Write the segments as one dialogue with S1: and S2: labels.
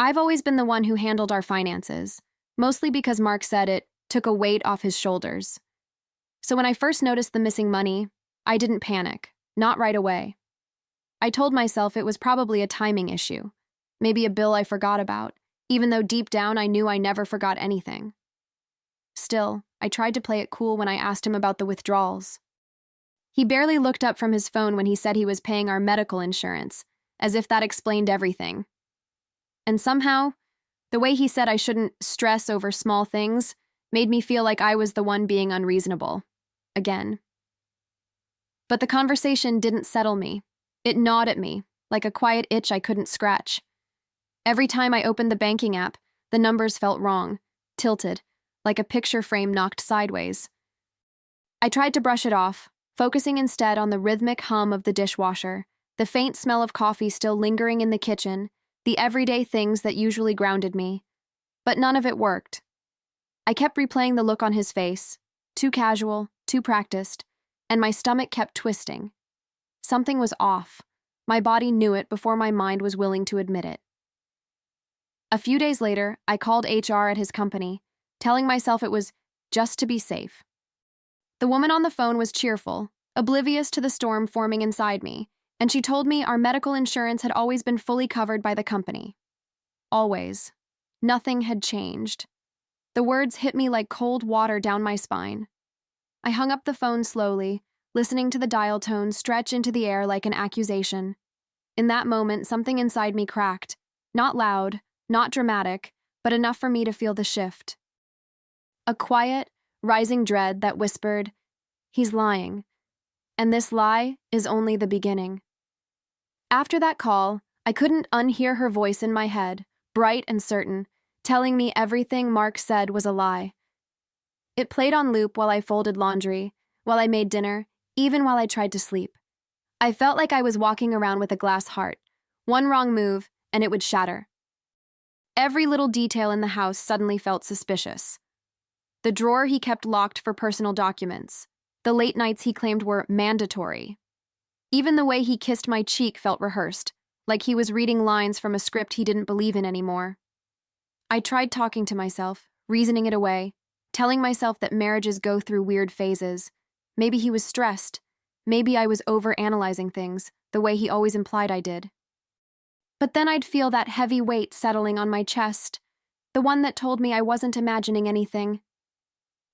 S1: I've always been the one who handled our finances, mostly because Mark said it took a weight off his shoulders. So when I first noticed the missing money, I didn't panic, not right away. I told myself it was probably a timing issue, maybe a bill I forgot about, even though deep down I knew I never forgot anything. Still, I tried to play it cool when I asked him about the withdrawals. He barely looked up from his phone when he said he was paying our medical insurance, as if that explained everything. And somehow, the way he said I shouldn't stress over small things made me feel like I was the one being unreasonable. Again. But the conversation didn't settle me. It gnawed at me, like a quiet itch I couldn't scratch. Every time I opened the banking app, the numbers felt wrong, tilted, like a picture frame knocked sideways. I tried to brush it off, focusing instead on the rhythmic hum of the dishwasher, the faint smell of coffee still lingering in the kitchen, the everyday things that usually grounded me. But none of it worked. I kept replaying the look on his face, too casual, too practiced, and my stomach kept twisting. Something was off. My body knew it before my mind was willing to admit it. A few days later, I called HR at his company, telling myself it was just to be safe. The woman on the phone was cheerful, oblivious to the storm forming inside me, and she told me our medical insurance had always been fully covered by the company. Always. Nothing had changed. The words hit me like cold water down my spine. I hung up the phone slowly, listening to the dial tone stretch into the air like an accusation. In that moment, something inside me cracked. Not loud, not dramatic, but enough for me to feel the shift. A quiet, rising dread that whispered, "He's lying. And this lie is only the beginning." After that call, I couldn't unhear her voice in my head, bright and certain, telling me everything Mark said was a lie. It played on loop while I folded laundry, while I made dinner, even while I tried to sleep. I felt like I was walking around with a glass heart. One wrong move, and it would shatter. Every little detail in the house suddenly felt suspicious. The drawer he kept locked for personal documents, the late nights he claimed were mandatory. Even the way he kissed my cheek felt rehearsed, like he was reading lines from a script he didn't believe in anymore. I tried talking to myself, reasoning it away, telling myself that marriages go through weird phases. Maybe he was stressed. Maybe I was overanalyzing things, the way he always implied I did. But then I'd feel that heavy weight settling on my chest, the one that told me I wasn't imagining anything.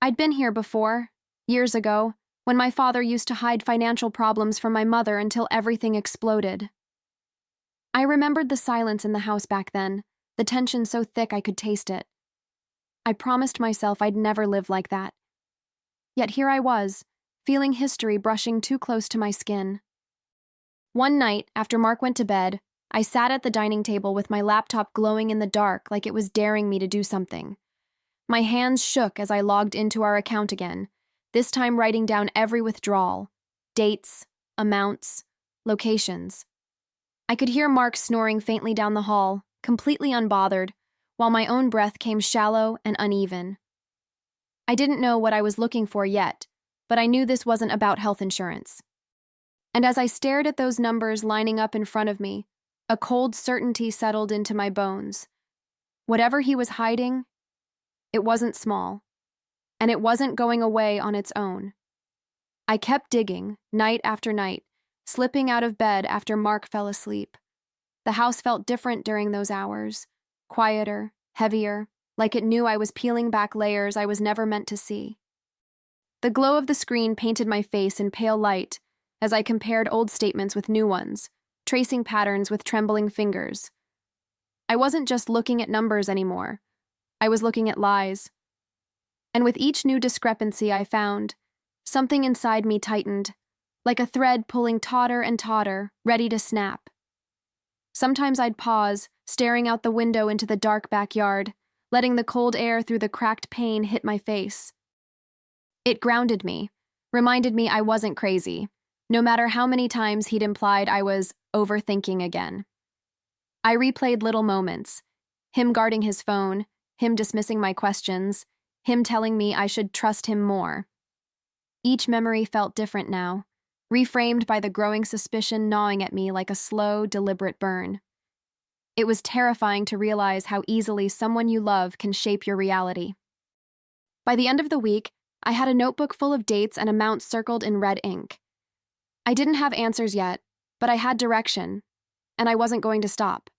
S1: I'd been here before, years ago, when my father used to hide financial problems from my mother until everything exploded. I remembered the silence in the house back then, the tension so thick I could taste it. I promised myself I'd never live like that. Yet here I was, feeling history brushing too close to my skin. One night, after Mark went to bed, I sat at the dining table with my laptop glowing in the dark like it was daring me to do something. My hands shook as I logged into our account again, this time writing down every withdrawal, dates, amounts, locations. I could hear Mark snoring faintly down the hall, completely unbothered, while my own breath came shallow and uneven. I didn't know what I was looking for yet, but I knew this wasn't about health insurance. And as I stared at those numbers lining up in front of me, a cold certainty settled into my bones. Whatever he was hiding, it wasn't small, and it wasn't going away on its own. I kept digging, night after night, slipping out of bed after Mark fell asleep. The house felt different during those hours, quieter, heavier, like it knew I was peeling back layers I was never meant to see. The glow of the screen painted my face in pale light as I compared old statements with new ones, tracing patterns with trembling fingers. I wasn't just looking at numbers anymore. I was looking at lies. And with each new discrepancy I found, something inside me tightened, like a thread pulling tauter and tauter, ready to snap. Sometimes I'd pause, staring out the window into the dark backyard, letting the cold air through the cracked pane hit my face. It grounded me, reminded me I wasn't crazy, no matter how many times he'd implied I was overthinking again. I replayed little moments, him guarding his phone, him dismissing my questions, him telling me I should trust him more. Each memory felt different now, reframed by the growing suspicion gnawing at me like a slow, deliberate burn. It was terrifying to realize how easily someone you love can shape your reality. By the end of the week, I had a notebook full of dates and amounts circled in red ink. I didn't have answers yet, but I had direction, and I wasn't going to stop.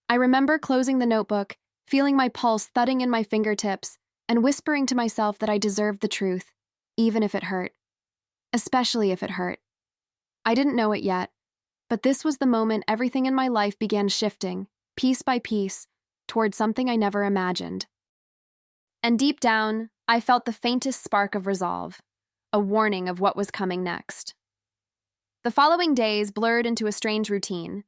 S1: I remember closing the notebook, feeling my pulse thudding in my fingertips, and whispering to myself that I deserved the truth, even if it hurt. Especially if it hurt. I didn't know it yet, but this was the moment everything in my life began shifting, piece by piece, toward something I never imagined. And deep down, I felt the faintest spark of resolve, a warning of what was coming next. The following days blurred into a strange routine.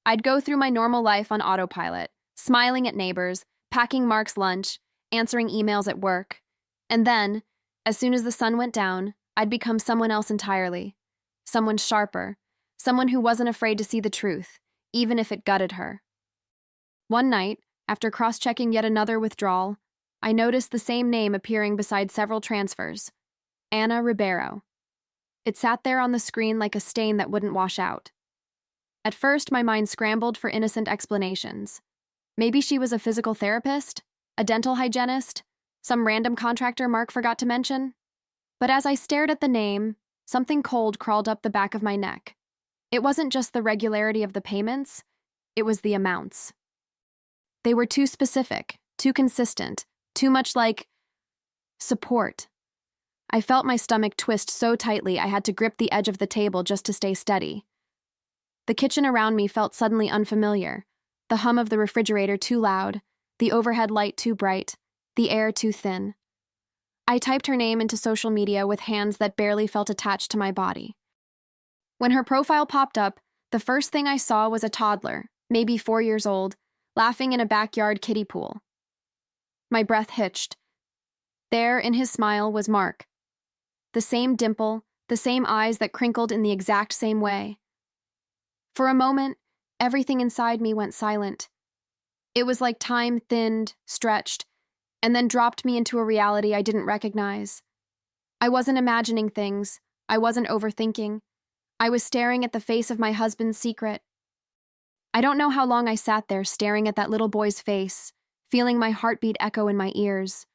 S1: I'd go through my normal life on autopilot, smiling at neighbors, packing Mark's lunch, answering emails at work. And then, as soon as the sun went down, I'd become someone else entirely. Someone sharper, someone who wasn't afraid to see the truth, even if it gutted her. One night, after cross-checking yet another withdrawal, I noticed the same name appearing beside several transfers, Ana Ribeiro. It sat there on the screen like a stain that wouldn't wash out. At first, my mind scrambled for innocent explanations. Maybe she was a physical therapist, a dental hygienist, some random contractor Mark forgot to mention. But as I stared at the name, something cold crawled up the back of my neck. It wasn't just the regularity of the payments, it was the amounts. They were too specific, too consistent, too much like support. I felt my stomach twist so tightly I had to grip the edge of the table just to stay steady. The kitchen around me felt suddenly unfamiliar, the hum of the refrigerator too loud, the overhead light too bright, the air too thin. I typed her name into social media with hands that barely felt attached to my body. When her profile popped up, the first thing I saw was a toddler, maybe 4 years old, laughing in a backyard kiddie pool. My breath hitched. There, in his smile, was Mark. The same dimple, the same eyes that crinkled in the exact same way. For a moment, everything inside me went silent. It was like time thinned, stretched, and then dropped me into a reality I didn't recognize. I wasn't imagining things. I wasn't overthinking. I was staring at the face of my husband's secret. I don't know how long I sat there staring at that little boy's face, feeling my heartbeat echo in my ears.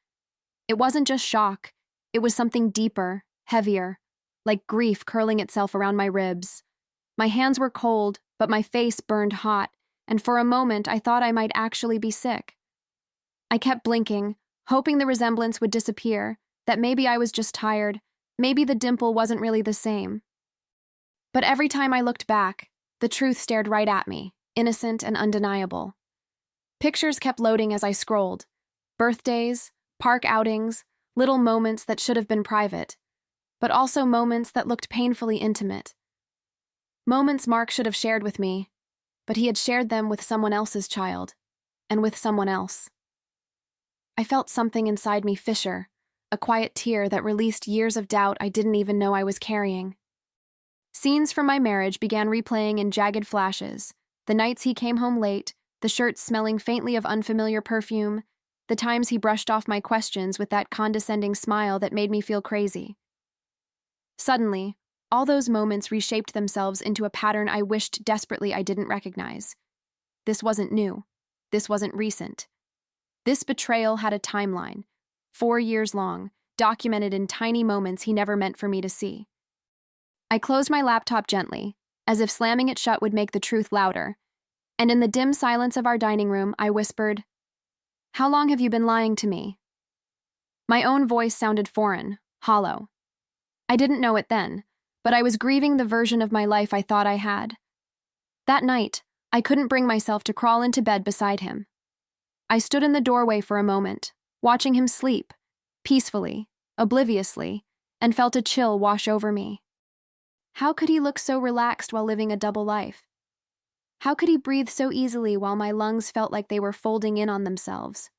S1: It wasn't just shock. It was something deeper, heavier, like grief curling itself around my ribs. My hands were cold, but my face burned hot, and for a moment I thought I might actually be sick. I kept blinking, hoping the resemblance would disappear, that maybe I was just tired, maybe the dimple wasn't really the same. But every time I looked back, the truth stared right at me, innocent and undeniable. Pictures kept loading as I scrolled. Birthdays, park outings, little moments that should have been private, but also moments that looked painfully intimate. Moments Mark should have shared with me, but he had shared them with someone else's child, and with someone else. I felt something inside me fissure, a quiet tear that released years of doubt I didn't even know I was carrying. Scenes from my marriage began replaying in jagged flashes, the nights he came home late, the shirts smelling faintly of unfamiliar perfume, the times he brushed off my questions with that condescending smile that made me feel crazy. Suddenly, all those moments reshaped themselves into a pattern I wished desperately I didn't recognize. This wasn't new. This wasn't recent. This betrayal had a timeline, 4 years long, documented in tiny moments he never meant for me to see. I closed my laptop gently, as if slamming it shut would make the truth louder, and in the dim silence of our dining room, I whispered, "How long have you been lying to me?" My own voice sounded foreign, hollow. I didn't know it then, but I was grieving the version of my life I thought I had. That night, I couldn't bring myself to crawl into bed beside him. I stood in the doorway for a moment, watching him sleep, peacefully, obliviously, and felt a chill wash over me. How could he look so relaxed while living a double life? How could he breathe so easily while my lungs felt like they were folding in on themselves?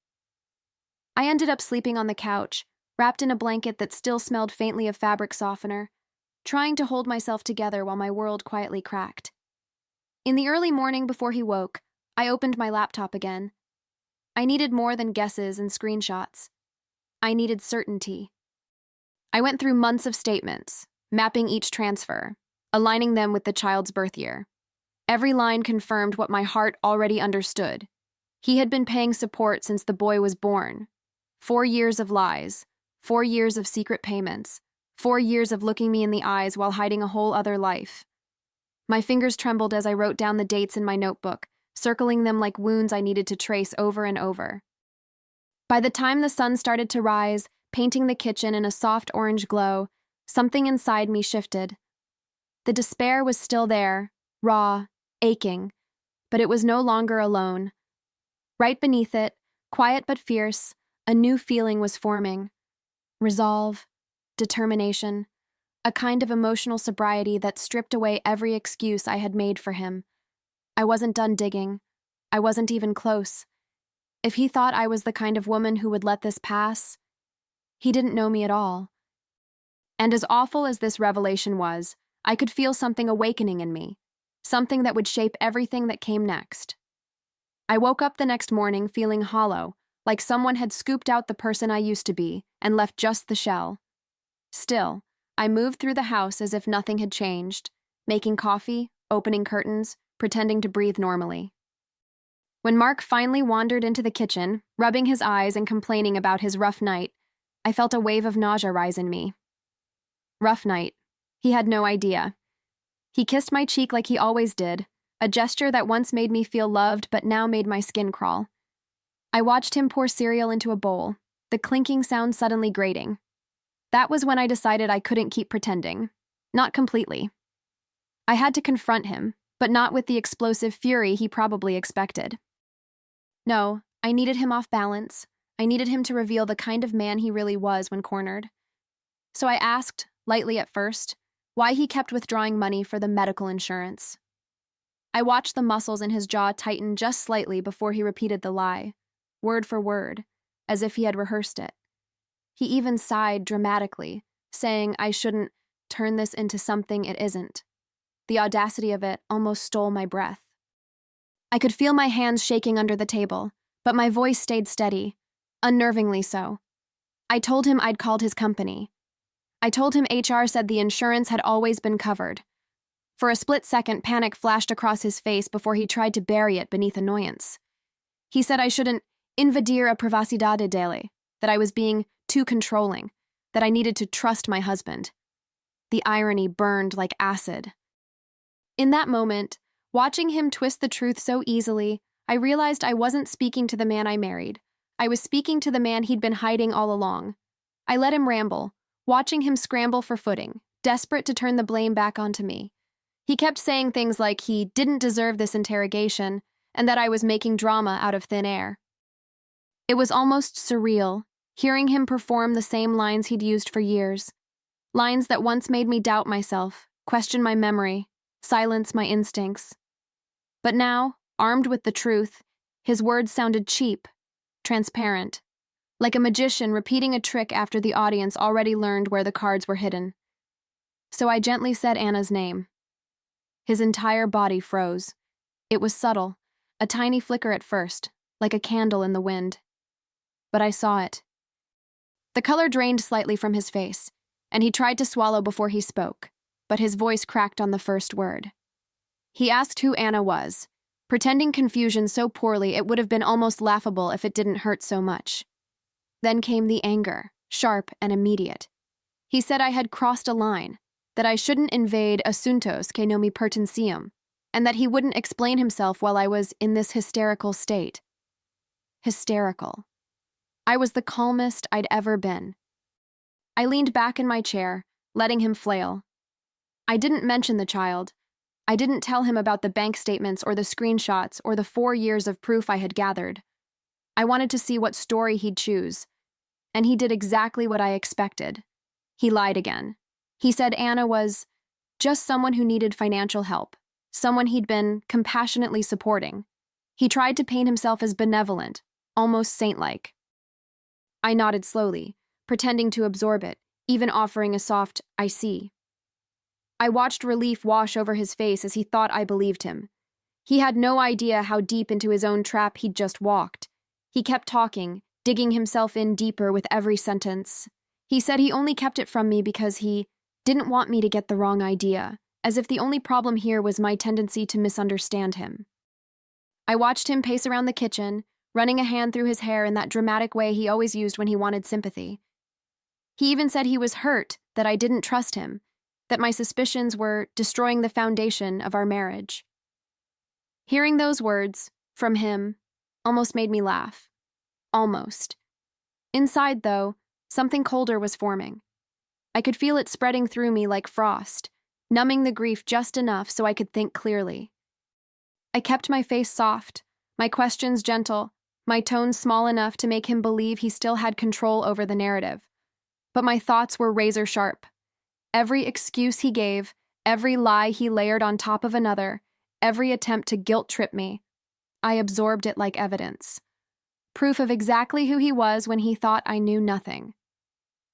S1: I ended up sleeping on the couch, wrapped in a blanket that still smelled faintly of fabric softener, trying to hold myself together while my world quietly cracked. In the early morning before he woke, I opened my laptop again. I needed more than guesses and screenshots. I needed certainty. I went through months of statements, mapping each transfer, aligning them with the child's birth year. Every line confirmed what my heart already understood. He had been paying support since the boy was born. 4 years of lies, 4 years of secret payments, 4 years of looking me in the eyes while hiding a whole other life. My fingers trembled as I wrote down the dates in my notebook, circling them like wounds I needed to trace over and over. By the time the sun started to rise, painting the kitchen in a soft orange glow, something inside me shifted. The despair was still there, raw, aching, but it was no longer alone. Right beneath it, quiet but fierce, a new feeling was forming. Resolve, determination, a kind of emotional sobriety that stripped away every excuse I had made for him. I wasn't done digging. I wasn't even close. If he thought I was the kind of woman who would let this pass, he didn't know me at all. And as awful as this revelation was, I could feel something awakening in me, something that would shape everything that came next. I woke up the next morning feeling hollow, like someone had scooped out the person I used to be and left just the shell. Still, I moved through the house as if nothing had changed, making coffee, opening curtains, pretending to breathe normally. When Mark finally wandered into the kitchen, rubbing his eyes and complaining about his rough night, I felt a wave of nausea rise in me. Rough night. He had no idea. He kissed my cheek like he always did, a gesture that once made me feel loved but now made my skin crawl. I watched him pour cereal into a bowl, the clinking sound suddenly grating. That was when I decided I couldn't keep pretending. Not completely. I had to confront him, but not with the explosive fury he probably expected. No, I needed him off balance. I needed him to reveal the kind of man he really was when cornered. So I asked, lightly at first, why he kept withdrawing money for the medical insurance. I watched the muscles in his jaw tighten just slightly before he repeated the lie, word for word, as if he had rehearsed it. He even sighed dramatically, saying I shouldn't turn this into something it isn't. The audacity of it almost stole my breath. I could feel my hands shaking under the table, but my voice stayed steady, unnervingly so. I told him I'd called his company. I told him HR said the insurance had always been covered. For a split second, panic flashed across his face before he tried to bury it beneath annoyance. He said I shouldn't invadir a privacidade dele, that I was being too controlling, that I needed to trust my husband. The irony burned like acid. In that moment, watching him twist the truth so easily, I realized I wasn't speaking to the man I married. I was speaking to the man he'd been hiding all along. I let him ramble, watching him scramble for footing, desperate to turn the blame back onto me. He kept saying things like he didn't deserve this interrogation and that I was making drama out of thin air. It was almost surreal, hearing him perform the same lines he'd used for years. Lines that once made me doubt myself, question my memory, silence my instincts. But now, armed with the truth, his words sounded cheap, transparent, like a magician repeating a trick after the audience already learned where the cards were hidden. So I gently said Anna's name. His entire body froze. It was subtle, a tiny flicker at first, like a candle in the wind. But I saw it. The color drained slightly from his face, and he tried to swallow before he spoke, but his voice cracked on the first word. He asked who Anna was, pretending confusion so poorly it would have been almost laughable if it didn't hurt so much. Then came the anger, sharp and immediate. He said I had crossed a line, that I shouldn't invade asuntos que no me pertenciam, and that he wouldn't explain himself while I was in this hysterical state. Hysterical. I was the calmest I'd ever been. I leaned back in my chair, letting him flail. I didn't mention the child. I didn't tell him about the bank statements or the screenshots or the 4 years of proof I had gathered. I wanted to see what story he'd choose, and he did exactly what I expected. He lied again. He said Anna was just someone who needed financial help, someone he'd been compassionately supporting. He tried to paint himself as benevolent, almost saint-like. I nodded slowly, pretending to absorb it, even offering a soft, I see. I watched relief wash over his face as he thought I believed him. He had no idea how deep into his own trap he'd just walked. He kept talking, digging himself in deeper with every sentence. He said he only kept it from me because he didn't want me to get the wrong idea, as if the only problem here was my tendency to misunderstand him. I watched him pace around the kitchen, running a hand through his hair in that dramatic way he always used when he wanted sympathy. He even said he was hurt that I didn't trust him, that my suspicions were destroying the foundation of our marriage. Hearing those words, from him, almost made me laugh. Almost. Inside, though, something colder was forming. I could feel it spreading through me like frost, numbing the grief just enough so I could think clearly. I kept my face soft, my questions gentle, my tone small enough to make him believe he still had control over the narrative. But my thoughts were razor sharp. Every excuse he gave, every lie he layered on top of another, every attempt to guilt-trip me, I absorbed it like evidence. Proof of exactly who he was when he thought I knew nothing.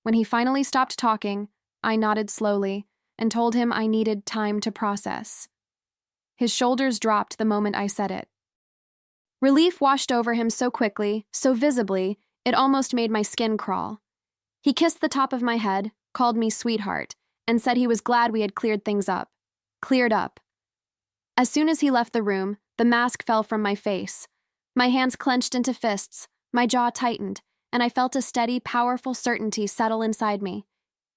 S1: When he finally stopped talking, I nodded slowly and told him I needed time to process. His shoulders dropped the moment I said it. Relief washed over him so quickly, so visibly, it almost made my skin crawl. He kissed the top of my head, called me sweetheart, and said he was glad we had cleared things up. Cleared up. As soon as he left the room, the mask fell from my face. My hands clenched into fists, my jaw tightened, and I felt a steady, powerful certainty settle inside me.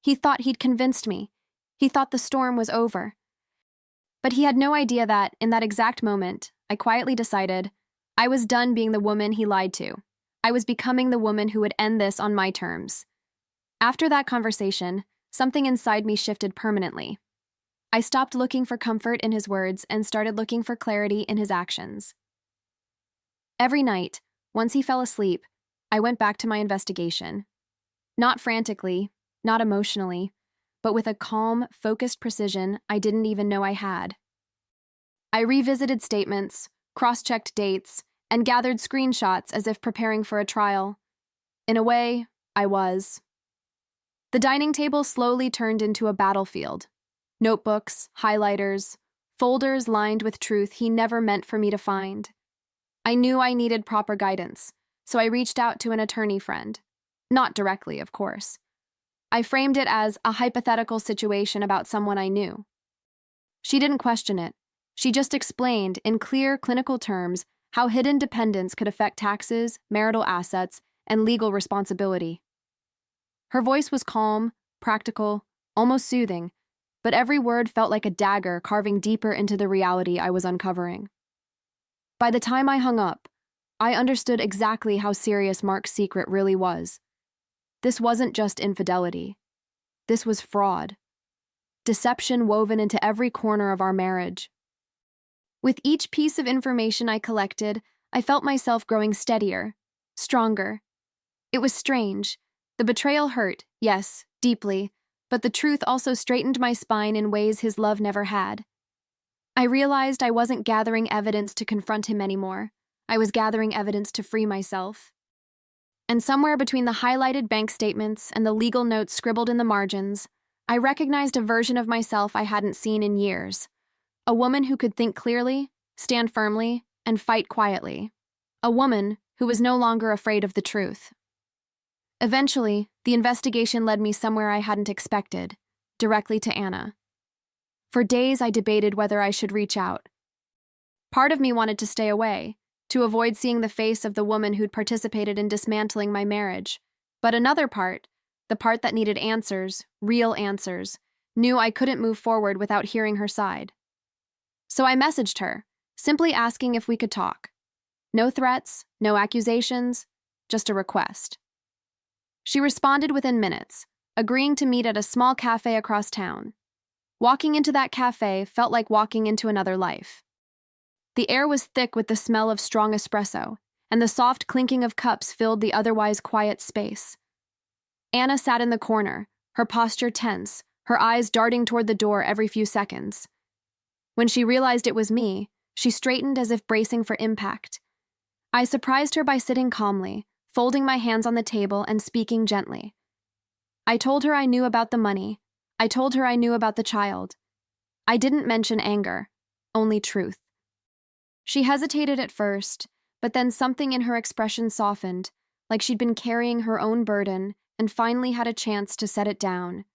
S1: He thought he'd convinced me. He thought the storm was over. But he had no idea that, in that exact moment, I quietly decided I was done being the woman he lied to. I was becoming the woman who would end this on my terms. After that conversation, something inside me shifted permanently. I stopped looking for comfort in his words and started looking for clarity in his actions. Every night, once he fell asleep, I went back to my investigation. Not frantically, not emotionally, but with a calm, focused precision I didn't even know I had. I revisited statements, cross-checked dates, and gathered screenshots as if preparing for a trial. In a way, I was. The dining table slowly turned into a battlefield. Notebooks, highlighters, folders lined with truth he never meant for me to find. I knew I needed proper guidance, so I reached out to an attorney friend. Not directly, of course. I framed it as a hypothetical situation about someone I knew. She didn't question it. She just explained, in clear clinical terms, how hidden dependence could affect taxes, marital assets, and legal responsibility. Her voice was calm, practical, almost soothing, but every word felt like a dagger carving deeper into the reality I was uncovering. By the time I hung up, I understood exactly how serious Mark's secret really was. This wasn't just infidelity. This was fraud. Deception woven into every corner of our marriage. With each piece of information I collected, I felt myself growing steadier, stronger. It was strange. The betrayal hurt, yes, deeply, but the truth also straightened my spine in ways his love never had. I realized I wasn't gathering evidence to confront him anymore. I was gathering evidence to free myself. And somewhere between the highlighted bank statements and the legal notes scribbled in the margins, I recognized a version of myself I hadn't seen in years. A woman who could think clearly, stand firmly, and fight quietly. A woman who was no longer afraid of the truth. Eventually, the investigation led me somewhere I hadn't expected, directly to Anna. For days I debated whether I should reach out. Part of me wanted to stay away, to avoid seeing the face of the woman who'd participated in dismantling my marriage. But another part, the part that needed answers, real answers, knew I couldn't move forward without hearing her side. So I messaged her, simply asking if we could talk. No threats, no accusations, just a request. She responded within minutes, agreeing to meet at a small cafe across town. Walking into that cafe felt like walking into another life. The air was thick with the smell of strong espresso, and the soft clinking of cups filled the otherwise quiet space. Anna sat in the corner, her posture tense, her eyes darting toward the door every few seconds. When she realized it was me, she straightened as if bracing for impact. I surprised her by sitting calmly, folding my hands on the table and speaking gently. I told her I knew about the money. I told her I knew about the child. I didn't mention anger, only truth. She hesitated at first, but then something in her expression softened, like she'd been carrying her own burden and finally had a chance to set it down.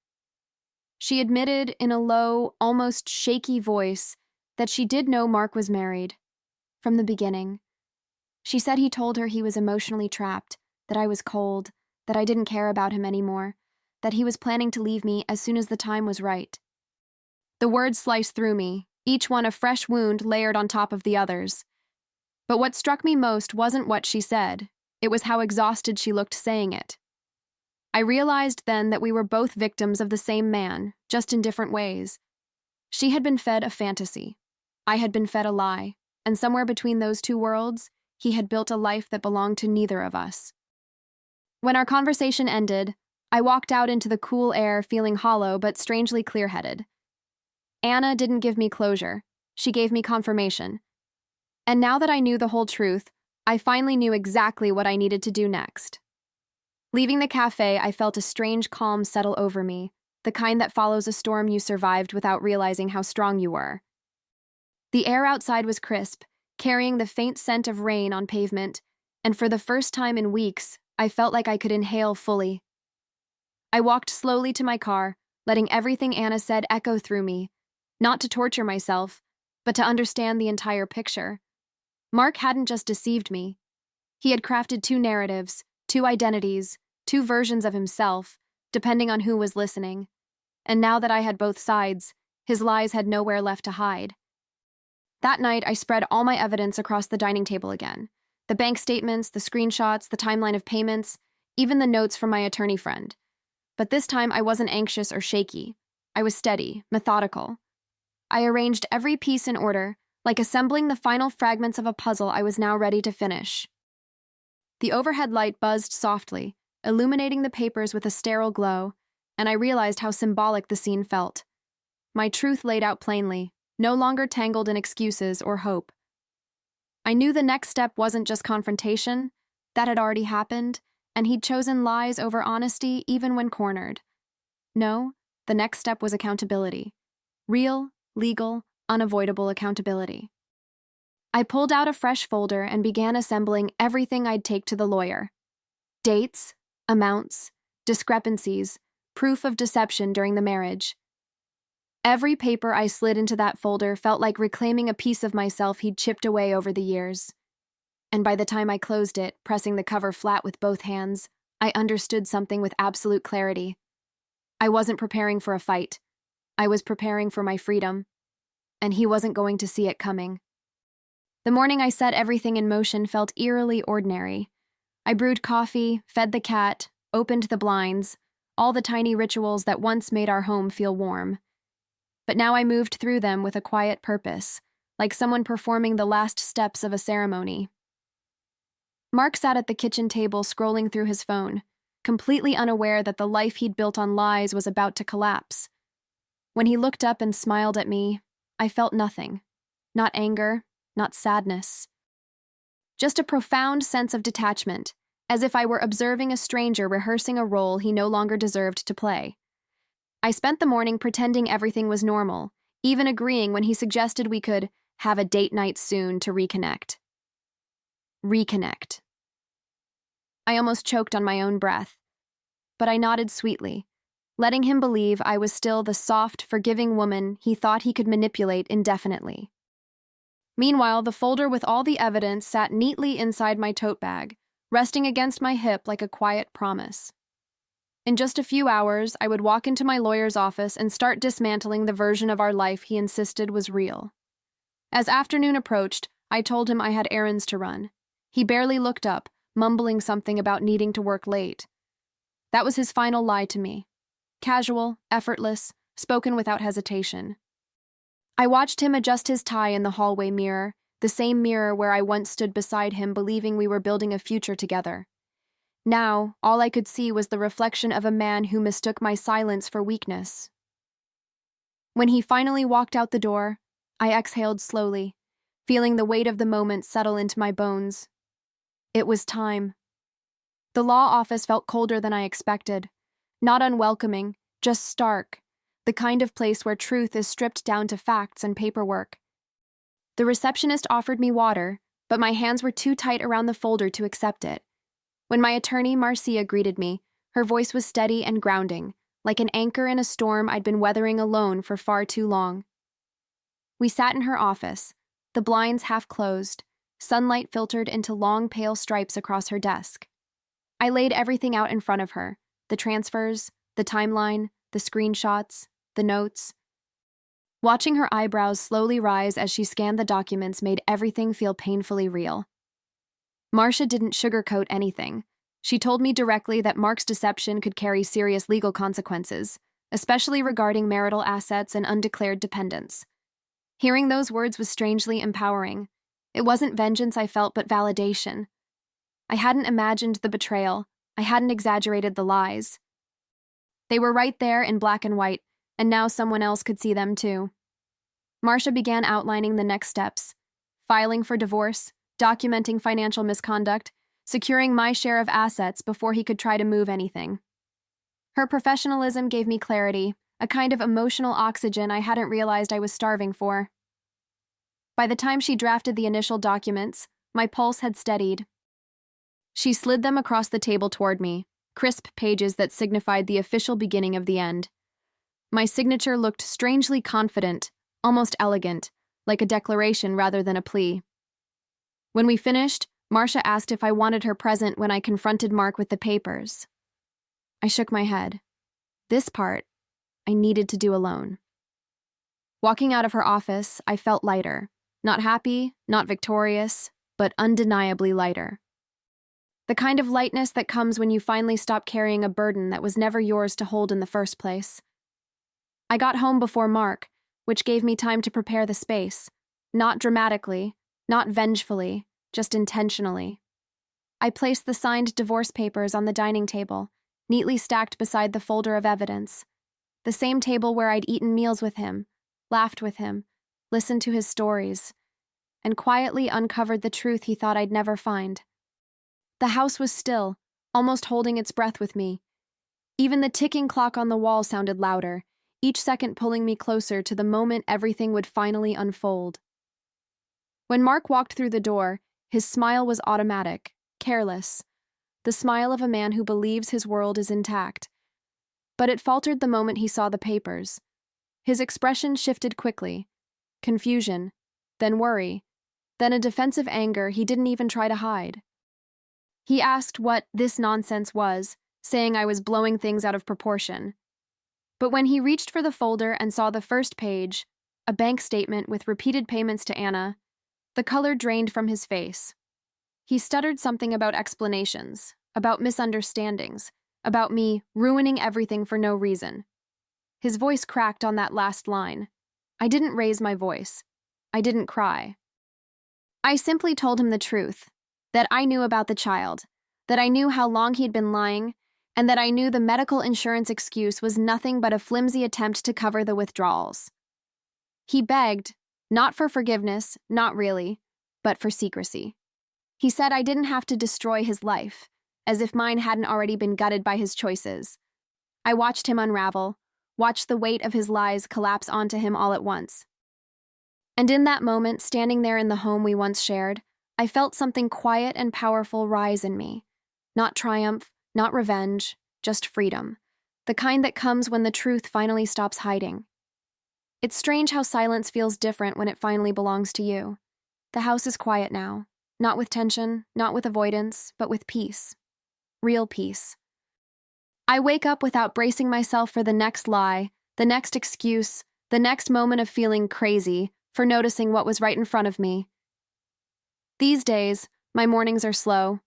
S1: She admitted in a low, almost shaky voice that she did know Mark was married. From the beginning. She said he told her he was emotionally trapped, that I was cold, that I didn't care about him anymore, that he was planning to leave me as soon as the time was right. The words sliced through me, each one a fresh wound layered on top of the others. But what struck me most wasn't what she said, it was how exhausted she looked saying it. I realized then that we were both victims of the same man, just in different ways. She had been fed a fantasy. I had been fed a lie, and somewhere between those two worlds, he had built a life that belonged to neither of us. When our conversation ended, I walked out into the cool air feeling hollow but strangely clear-headed. Anna didn't give me closure. She gave me confirmation. And now that I knew the whole truth, I finally knew exactly what I needed to do next. Leaving the cafe, I felt a strange calm settle over me, the kind that follows a storm you survived without realizing how strong you were. The air outside was crisp, carrying the faint scent of rain on pavement, and for the first time in weeks, I felt like I could inhale fully. I walked slowly to my car, letting everything Anna said echo through me, not to torture myself, but to understand the entire picture. Mark hadn't just deceived me. He had crafted two narratives, two identities, two versions of himself, depending on who was listening. And now that I had both sides, his lies had nowhere left to hide. That night, I spread all my evidence across the dining table again. The bank statements, the screenshots, the timeline of payments, even the notes from my attorney friend. But this time, I wasn't anxious or shaky. I was steady, methodical. I arranged every piece in order, like assembling the final fragments of a puzzle I was now ready to finish. The overhead light buzzed softly, illuminating the papers with a sterile glow, and I realized how symbolic the scene felt. My truth laid out plainly, no longer tangled in excuses or hope. I knew the next step wasn't just confrontation, that had already happened, and he'd chosen lies over honesty even when cornered. No, the next step was accountability. Real, legal, unavoidable accountability. I pulled out a fresh folder and began assembling everything I'd take to the lawyer. Dates, amounts, discrepancies, proof of deception during the marriage. Every paper I slid into that folder felt like reclaiming a piece of myself he'd chipped away over the years. And by the time I closed it, pressing the cover flat with both hands, I understood something with absolute clarity. I wasn't preparing for a fight. I was preparing for my freedom. And he wasn't going to see it coming. The morning I set everything in motion felt eerily ordinary. I brewed coffee, fed the cat, opened the blinds, all the tiny rituals that once made our home feel warm. But now I moved through them with a quiet purpose, like someone performing the last steps of a ceremony. Mark sat at the kitchen table scrolling through his phone, completely unaware that the life he'd built on lies was about to collapse. When he looked up and smiled at me, I felt nothing. Not anger, not sadness. Just a profound sense of detachment, as if I were observing a stranger rehearsing a role he no longer deserved to play. I spent the morning pretending everything was normal, even agreeing when he suggested we could have a date night soon to reconnect. Reconnect. I almost choked on my own breath, but I nodded sweetly, letting him believe I was still the soft, forgiving woman he thought he could manipulate indefinitely. Meanwhile, the folder with all the evidence sat neatly inside my tote bag, resting against my hip like a quiet promise. In just a few hours, I would walk into my lawyer's office and start dismantling the version of our life he insisted was real. As afternoon approached, I told him I had errands to run. He barely looked up, mumbling something about needing to work late. That was his final lie to me. Casual, effortless, spoken without hesitation. I watched him adjust his tie in the hallway mirror, the same mirror where I once stood beside him believing we were building a future together. Now, all I could see was the reflection of a man who mistook my silence for weakness. When he finally walked out the door, I exhaled slowly, feeling the weight of the moment settle into my bones. It was time. The law office felt colder than I expected. Not unwelcoming, just stark, the kind of place where truth is stripped down to facts and paperwork. The receptionist offered me water, but my hands were too tight around the folder to accept it. When my attorney, Marcia, greeted me, her voice was steady and grounding, like an anchor in a storm I'd been weathering alone for far too long. We sat in her office, the blinds half closed, sunlight filtered into long pale stripes across her desk. I laid everything out in front of her, the transfers, the timeline, the screenshots, the notes. Watching her eyebrows slowly rise as she scanned the documents made everything feel painfully real. Marcia didn't sugarcoat anything. She told me directly that Mark's deception could carry serious legal consequences, especially regarding marital assets and undeclared dependents. Hearing those words was strangely empowering. It wasn't vengeance I felt, but validation. I hadn't imagined the betrayal. I hadn't exaggerated the lies. They were right there in black and white, and now someone else could see them too. Marcia began outlining the next steps: filing for divorce, documenting financial misconduct, securing my share of assets before he could try to move anything. Her professionalism gave me clarity, a kind of emotional oxygen I hadn't realized I was starving for. By the time she drafted the initial documents, my pulse had steadied. She slid them across the table toward me, crisp pages that signified the official beginning of the end. My signature looked strangely confident, almost elegant, like a declaration rather than a plea. When we finished, Marcia asked if I wanted her present when I confronted Mark with the papers. I shook my head. This part, I needed to do alone. Walking out of her office, I felt lighter. Not happy, not victorious, but undeniably lighter. The kind of lightness that comes when you finally stop carrying a burden that was never yours to hold in the first place. I got home before Mark, which gave me time to prepare the space. Not dramatically, not vengefully, just intentionally. I placed the signed divorce papers on the dining table, neatly stacked beside the folder of evidence. The same table where I'd eaten meals with him, laughed with him, listened to his stories, and quietly uncovered the truth he thought I'd never find. The house was still, almost holding its breath with me. Even the ticking clock on the wall sounded louder, each second pulling me closer to the moment everything would finally unfold. When Mark walked through the door, his smile was automatic, careless, the smile of a man who believes his world is intact. But it faltered the moment he saw the papers. His expression shifted quickly. Confusion, then worry, then a defensive anger he didn't even try to hide. He asked what this nonsense was, saying I was blowing things out of proportion. But when he reached for the folder and saw the first page, a bank statement with repeated payments to Anna, the color drained from his face. He stuttered something about explanations, about misunderstandings, about me ruining everything for no reason. His voice cracked on that last line. I didn't raise my voice. I didn't cry. I simply told him the truth, that I knew about the child, that I knew how long he'd been lying, and that I knew the medical insurance excuse was nothing but a flimsy attempt to cover the withdrawals. He begged, not for forgiveness, not really, but for secrecy. He said I didn't have to destroy his life, as if mine hadn't already been gutted by his choices. I watched him unravel, watched the weight of his lies collapse onto him all at once. And in that moment, standing there in the home we once shared, I felt something quiet and powerful rise in me. Not triumph, not revenge, just freedom. The kind that comes when the truth finally stops hiding. It's strange how silence feels different when it finally belongs to you. The house is quiet now, not with tension, not with avoidance, but with peace. Real peace. I wake up without bracing myself for the next lie, the next excuse, the next moment of feeling crazy for noticing what was right in front of me. These days, my mornings are slow.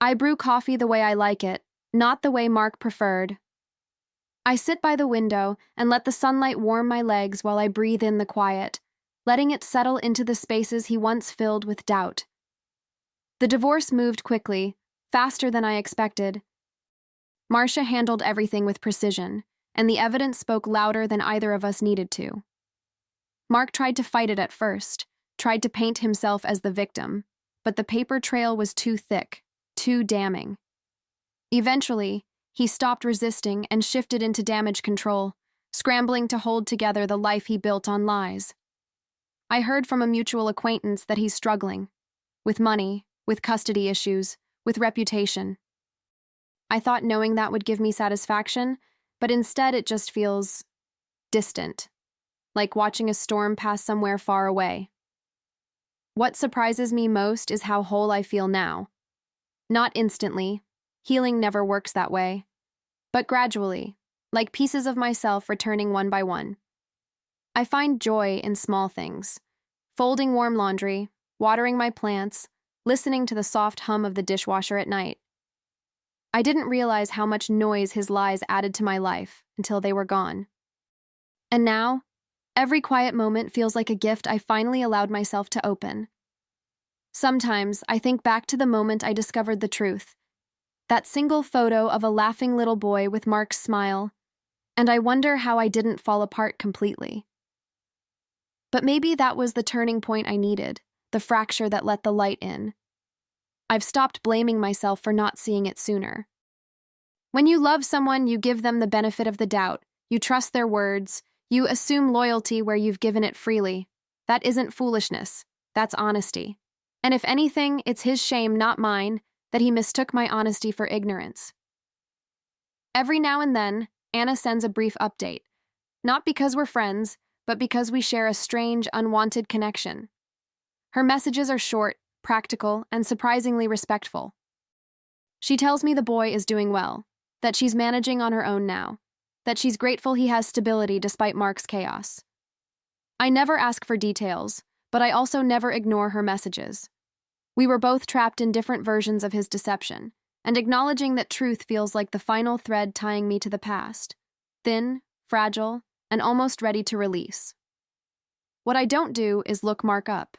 S1: I brew coffee the way I like it, not the way Mark preferred. I sit by the window and let the sunlight warm my legs while I breathe in the quiet, letting it settle into the spaces he once filled with doubt. The divorce moved quickly, faster than I expected. Marcia handled everything with precision, and the evidence spoke louder than either of us needed to. Mark tried to fight it at first, tried to paint himself as the victim, but the paper trail was too thick, too damning. Eventually, he stopped resisting and shifted into damage control, scrambling to hold together the life he built on lies. I heard from a mutual acquaintance that he's struggling, with money, with custody issues, with reputation. I thought knowing that would give me satisfaction, but instead it just feels distant, like watching a storm pass somewhere far away. What surprises me most is how whole I feel now. Not instantly, healing never works that way, but gradually, like pieces of myself returning one by one. I find joy in small things: folding warm laundry, watering my plants, listening to the soft hum of the dishwasher at night. I didn't realize how much noise his lies added to my life until they were gone. And now, every quiet moment feels like a gift I finally allowed myself to open. Sometimes I think back to the moment I discovered the truth, that single photo of a laughing little boy with Mark's smile, and I wonder how I didn't fall apart completely. But maybe that was the turning point I needed, the fracture that let the light in. I've stopped blaming myself for not seeing it sooner. When you love someone, you give them the benefit of the doubt, you trust their words, you assume loyalty where you've given it freely. That isn't foolishness, that's honesty. And if anything, it's his shame, not mine, that he mistook my honesty for ignorance. Every now and then, Anna sends a brief update, not because we're friends, but because we share a strange, unwanted connection. Her messages are short, practical, and surprisingly respectful. She tells me the boy is doing well, that she's managing on her own now, that she's grateful he has stability despite Mark's chaos. I never ask for details, but I also never ignore her messages. We were both trapped in different versions of his deception, and acknowledging that truth feels like the final thread tying me to the past, thin, fragile, and almost ready to release. What I don't do is look Mark up.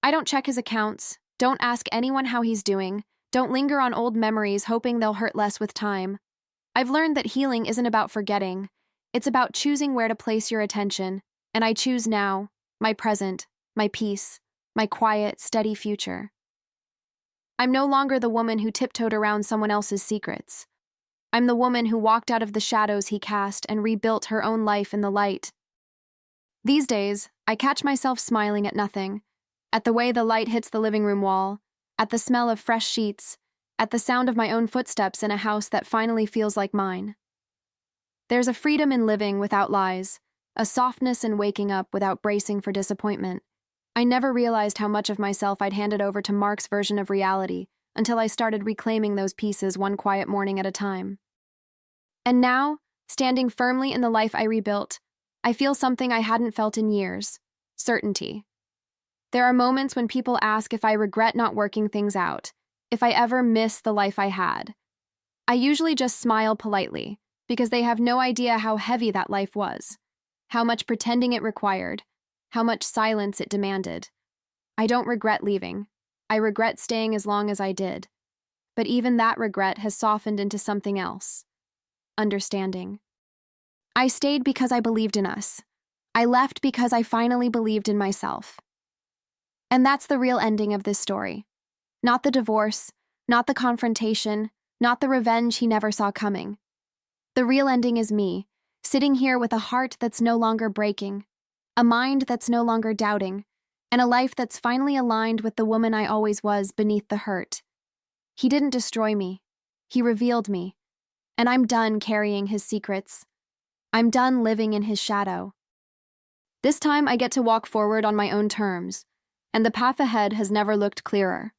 S1: I don't check his accounts, don't ask anyone how he's doing, don't linger on old memories hoping they'll hurt less with time. I've learned that healing isn't about forgetting, it's about choosing where to place your attention, and I choose now, my present, my peace, my quiet, steady future. I'm no longer the woman who tiptoed around someone else's secrets. I'm the woman who walked out of the shadows he cast and rebuilt her own life in the light. These days, I catch myself smiling at nothing, at the way the light hits the living room wall, at the smell of fresh sheets, at the sound of my own footsteps in a house that finally feels like mine. There's a freedom in living without lies, a softness in waking up without bracing for disappointment. I never realized how much of myself I'd handed over to Mark's version of reality until I started reclaiming those pieces one quiet morning at a time. And now, standing firmly in the life I rebuilt, I feel something I hadn't felt in years: certainty. There are moments when people ask if I regret not working things out, if I ever miss the life I had. I usually just smile politely, because they have no idea how heavy that life was, how much pretending it required, how much silence it demanded. I don't regret leaving. I regret staying as long as I did. But even that regret has softened into something else: understanding. I stayed because I believed in us. I left because I finally believed in myself. And that's the real ending of this story. Not the divorce, not the confrontation, not the revenge he never saw coming. The real ending is me, sitting here with a heart that's no longer breaking, a mind that's no longer doubting, and a life that's finally aligned with the woman I always was beneath the hurt. He didn't destroy me. He revealed me. And I'm done carrying his secrets. I'm done living in his shadow. This time I get to walk forward on my own terms, and the path ahead has never looked clearer.